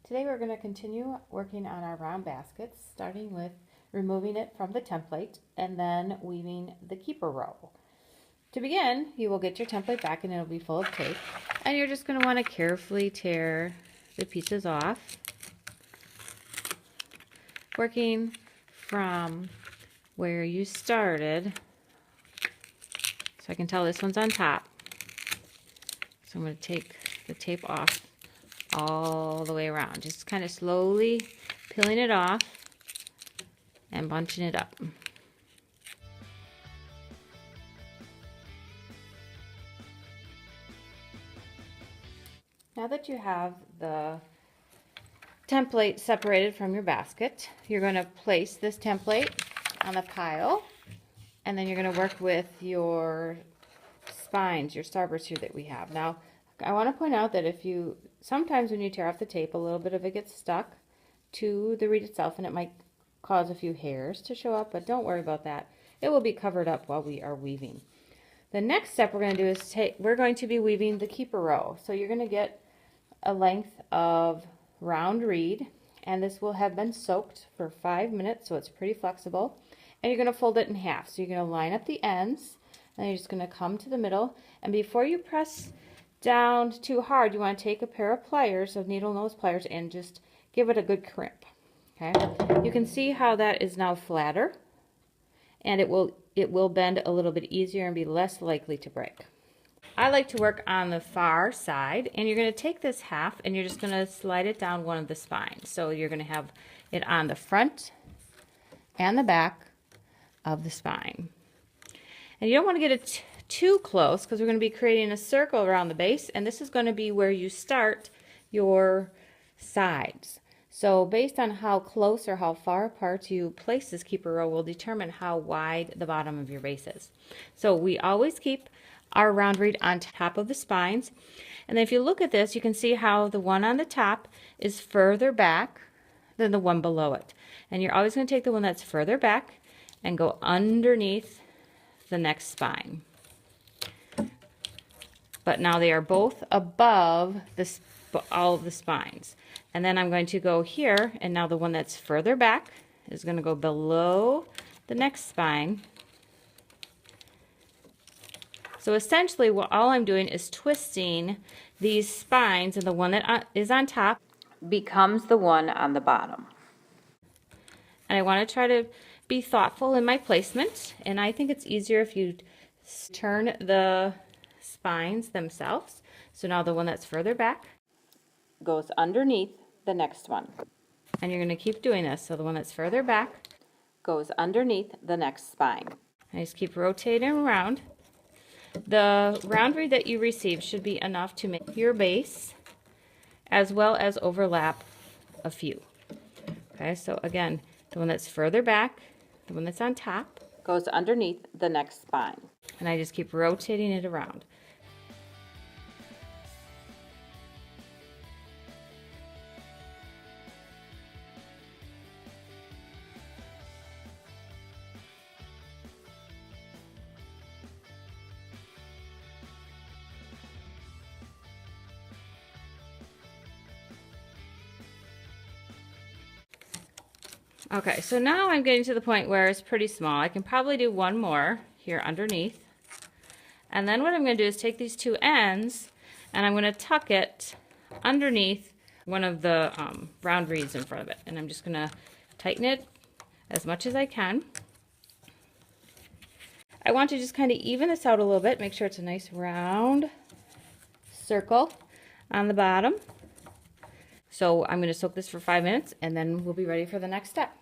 Today we're going to continue working on our round baskets, starting with removing it from the template and then weaving the keeper row. To begin, you will get your template back and it'll be full of tape, and you're just going to want to carefully tear the pieces off, working from where you started. So I can tell this one's on top. So I'm going to take the tape off all the way around, just kind of slowly peeling it off and bunching it up. Now that you have the template separated from your basket, you're going to place this template on a pile, and then you're going to work with your spines, your starbursts here that we have. Now, I want to point out that sometimes when you tear off the tape, a little bit of it gets stuck to the reed itself, and it might cause a few hairs to show up, but don't worry about that. It will be covered up while we are weaving. The next step we're going to do is we're going to be weaving the keeper row. So you're going to get a length of round reed, and this will have been soaked for 5 minutes, so it's pretty flexible. And you're going to fold it in half. So you're going to line up the ends, and you're just going to come to the middle. And before you press down too hard, you want to take a pair of pliers, of needle nose pliers, and just give it a good crimp. Okay, you can see how that is now flatter, and it will bend a little bit easier and be less likely to break. I like to work on the far side, and you're going to take this half and you're just going to slide it down one of the spines. So you're going to have it on the front and the back of the spine. And you don't want to get it too close, because we're going to be creating a circle around the base, and this is going to be where you start your sides. So based on how close or how far apart you place this keeper row will determine how wide the bottom of your base is. So we always keep our round reed on top of the spines, and then if you look at this, you can see how the one on the top is further back than the one below it. And you're always going to take the one that's further back and go underneath the next spine. But now they are both above all of the spines. And then I'm going to go here, and now the one that's further back is going to go below the next spine. So essentially all I'm doing is twisting these spines, and the one that is on top becomes the one on the bottom. And I want to try to be thoughtful in my placement, and I think it's easier if you turn the spines themselves. So now the one that's further back goes underneath the next one. And you're going to keep doing this. So the one that's further back goes underneath the next spine. I just keep rotating around. The round reed that you receive should be enough to make your base, as well as overlap a few. Okay, so again, the one that's further back, the one that's on top, goes underneath the next spine. And I just keep rotating it around. Okay, so now I'm getting to the point where it's pretty small. I can probably do one more here underneath. And then what I'm going to do is take these two ends, and I'm going to tuck it underneath one of the round reeds in front of it. And I'm just going to tighten it as much as I can. I want to just kind of even this out a little bit, make sure it's a nice round circle on the bottom. So I'm going to soak this for 5 minutes, and then we'll be ready for the next step.